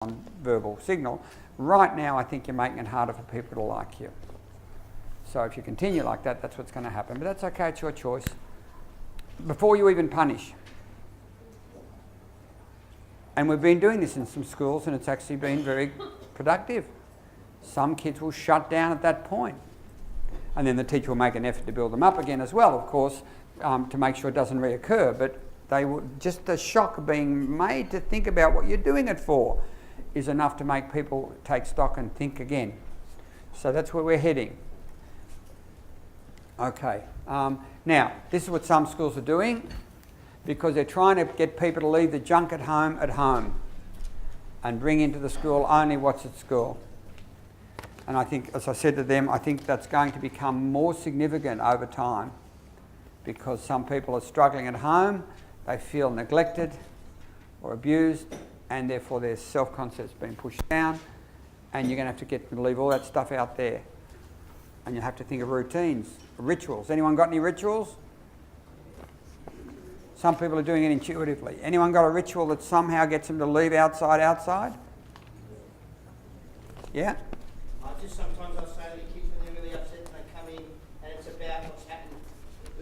non-verbal signal. Right now, I think you're making it harder for people to like you. So if you continue like that, that's what's going to happen. But that's okay, it's your choice. Before you even punish. And we've been doing this in some schools, and it's actually been very productive. Some kids will shut down at that point. And then the teacher will make an effort to build them up again as well, of course, to make sure it doesn't reoccur. But they will, just the shock of being made to think about what you're doing it for is enough to make people take stock and think again. So that's where we're heading. Okay. Now, this is what some schools are doing, because they're trying to get people to leave the junk at home and bring into the school only what's at school. And I think, as I said to them, I think that's going to become more significant over time, because some people are struggling at home, they feel neglected or abused, and therefore their self-concept's been pushed down, and you're going to have to get them to leave all that stuff out there. And you have to think of routines, rituals. Anyone got any rituals? Some people are doing it intuitively. Anyone got a ritual that somehow gets them to leave outside? Yeah? Sometimes I say to the kids when they're really upset and they come in and it's about what's happened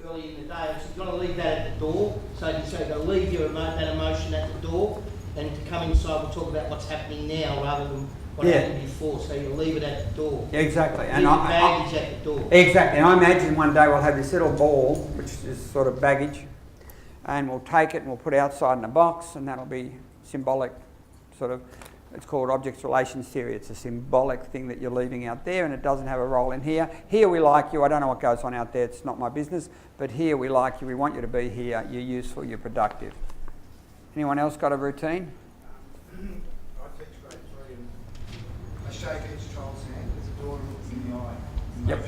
early in the day. I said, you've got to leave that at the door. So you say, go leave that emotion at the door, and to come inside we'll talk about what's happening now rather than what happened before. So you leave it at the door. Yeah, exactly. Leave the baggage at the door. Exactly. And I imagine one day we'll have this little ball, which is sort of baggage, and we'll take it and we'll put it outside in a box, and that'll be symbolic, sort of. It's called object relations theory. It's a symbolic thing that you're leaving out there, and it doesn't have a role in here. Here we like you. I don't know what goes on out there. It's not my business. But here we like you. We want you to be here. You're useful. You're productive. Anyone else got a routine? I teach grade 3, and I shake each child's hand as a daughter looks in the eye. Yep.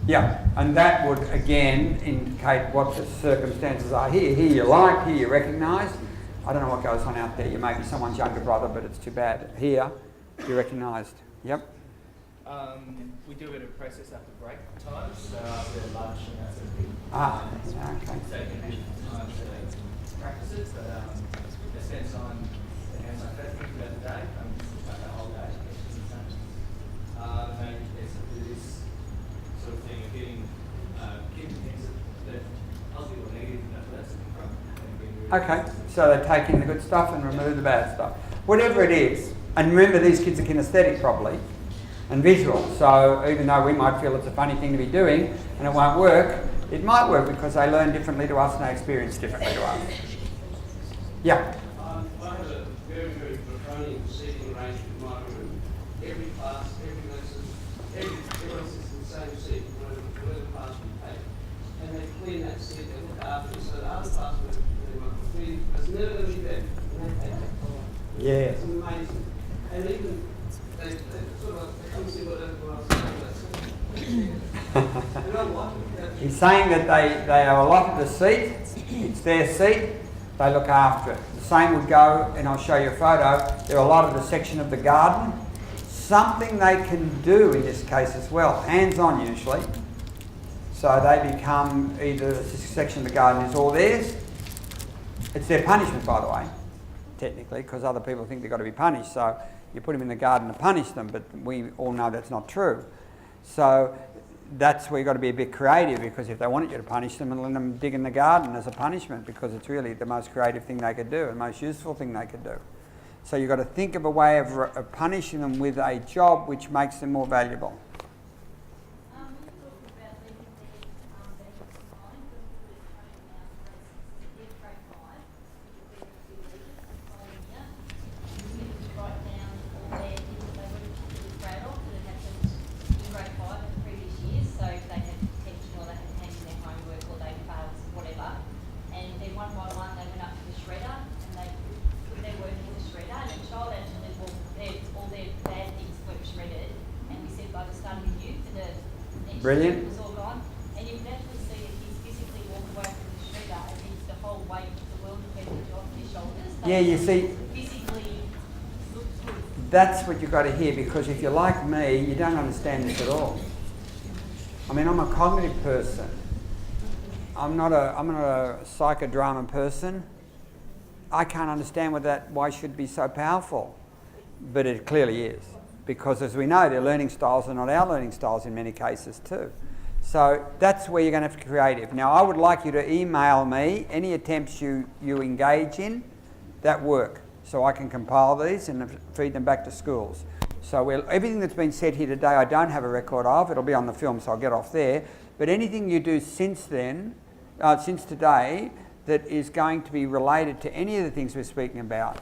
Yeah, and that would again indicate what the circumstances are here. Here you like, here you recognise. I don't know what goes on out there. You may be someone's younger brother, but it's too bad. Here, you're recognised. Yep. We do a bit of process after break times, so after lunch and that sort of thing. Okay. So it can be time to practice it, but I spend time and like that, thinking about the day, about the whole day. Maybe there's do this sort of thing of getting things that positive or negative, that's from. Okay, so they take in the good stuff and remove the bad stuff. Whatever it is, and remember these kids are kinesthetic probably, and visual, so even though we might feel it's a funny thing to be doing and it won't work, it might work because they learn differently to us and they experience differently to us. Yeah? I have a very, very draconian seating arrangement in my room. Every class, every lesson, everyone sits in the same seat, whatever class we take. And they clean that seat, they look after it, so the other class it's never going to be there. Yeah. It's amazing. And even they sort of come see what else I say. He's saying that they are allotted a seat, it's their seat, they look after it. The same would go, and I'll show you a photo, they're allotted a section of the garden, something they can do in this case as well, hands-on usually. So they become either a section of the garden is all theirs. It's their punishment, by the way, technically, because other people think they've got to be punished. So you put them in the garden to punish them, but we all know that's not true. So that's where you've got to be a bit creative, because if they wanted you to punish them, and let them dig in the garden as a punishment, because it's really the most creative thing they could do, the most useful thing they could do. So you've got to think of a way of punishing them with a job which makes them more valuable. Brilliant. It was all gone. And you can actually see that he's physically walked away from the shredder and it's the whole weight of the world dependent off his shoulders. Yeah, you see, physically looks good. That's what you've got to hear, because if you're like me, you don't understand this at all. I mean, I'm a cognitive person. I'm not a psychodrama person. I can't understand why it should be so powerful. but it clearly is. Because as we know, their learning styles are not our learning styles in many cases too. So that's where you're going to have to be creative. Now, I would like you to email me any attempts you engage in that work, so I can compile these and feed them back to schools. So everything that's been said here today, I don't have a record of. It'll be on the film, so I'll get off there. But anything you do since then, since today, that is going to be related to any of the things we're speaking about,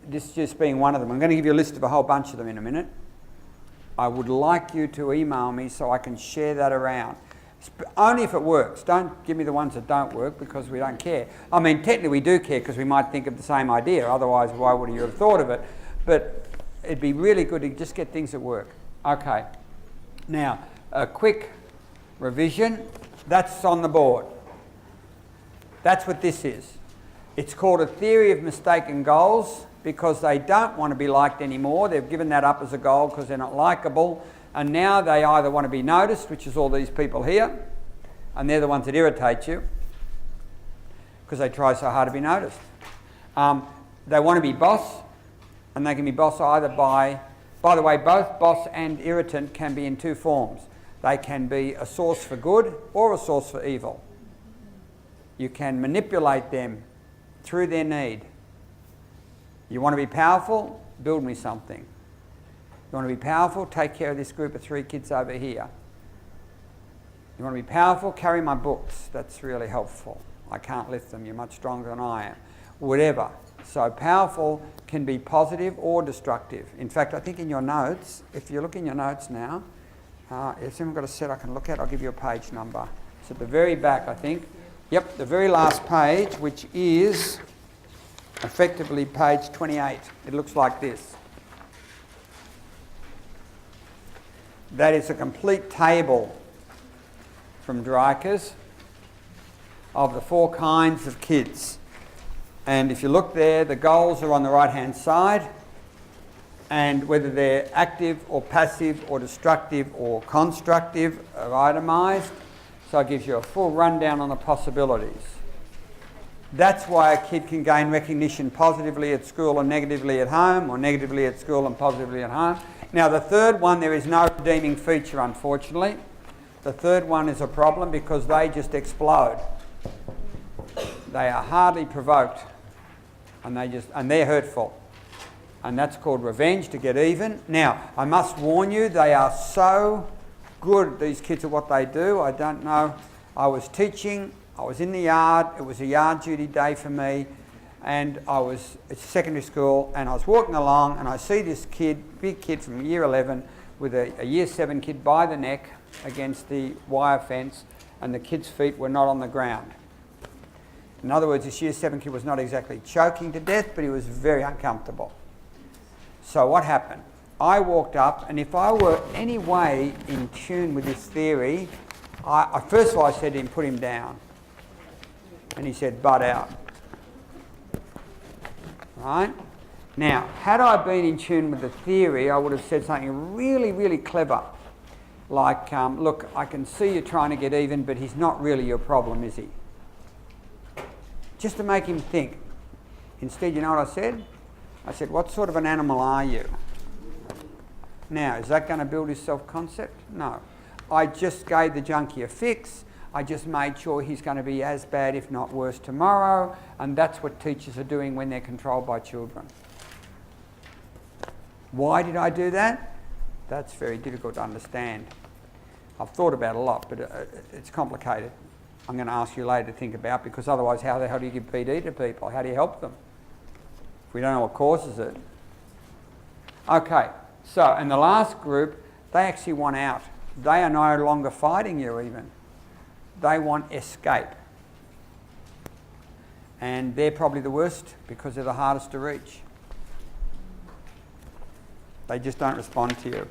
this just being one of them. I'm going to give you a list of a whole bunch of them in a minute. I would like you to email me so I can share that around. Only if it works. Don't give me the ones that don't work, because we don't care. I mean, technically we do care, because we might think of the same idea. Otherwise, why would you have thought of it? But it'd be really good to just get things that work. Okay. Now, a quick revision. That's on the board. That's what this is. It's called a theory of mistaken goals, because they don't want to be liked anymore. They've given that up as a goal because they're not likeable. And now they either want to be noticed, which is all these people here, and they're the ones that irritate you because they try so hard to be noticed. They want to be boss, and they can be boss either by the way, both boss and irritant can be in two forms. They can be a source for good or a source for evil. You can manipulate them through their need. You want to be powerful? Build me something. You want to be powerful? Take care of this group of 3 kids over here. You want to be powerful? Carry my books. That's really helpful. I can't lift them. You're much stronger than I am. Whatever. So powerful can be positive or destructive. In fact, I think in your notes, if you look in your notes now, if someone got a set I can look at, I'll give you a page number. It's at the very back, I think. Yep, the very last page, which is effectively page 28. It looks like this. That is a complete table from Dreyker's of the 4 kinds of kids. And if you look there, the goals are on the right-hand side, and whether they're active or passive or destructive or constructive are itemised. So it gives you a full rundown on the possibilities. That's why a kid can gain recognition positively at school and negatively at home, or negatively at school and positively at home. Now, the third one, there is no redeeming feature, unfortunately. The third one is a problem because they just explode. They are hardly provoked, and they're hurtful. And that's called revenge, to get even. Now, I must warn you, they are so good, these kids, at what they do. I don't know. I was teaching. I was in the yard. It was a yard duty day for me, and it's secondary school, and I was walking along, and I see this kid, big kid from year 11, with a year 7 kid by the neck against the wire fence, and the kid's feet were not on the ground. In other words, this year 7 kid was not exactly choking to death, but he was very uncomfortable. So what happened? I walked up, and if I were any way in tune with this theory, first of all I said to him, put him down. And he said, butt out. Right? Now, had I been in tune with the theory, I would have said something really, really clever. Like, look, I can see you're trying to get even, but he's not really your problem, is he? Just to make him think. Instead, you know what I said? I said, what sort of an animal are you? Now, is that going to build his self-concept? No. I just gave the junkie a fix. I just made sure he's going to be as bad, if not worse, tomorrow. And that's what teachers are doing when they're controlled by children. Why did I do that? That's very difficult to understand. I've thought about it a lot, but it's complicated. I'm going to ask you later to think about, because otherwise how the hell do you give PD to people? How do you help them if we don't know what causes it? Okay, so, and the last group, they actually want out. They are no longer fighting you even. They want escape. And they're probably the worst because they're the hardest to reach. They just don't respond to you.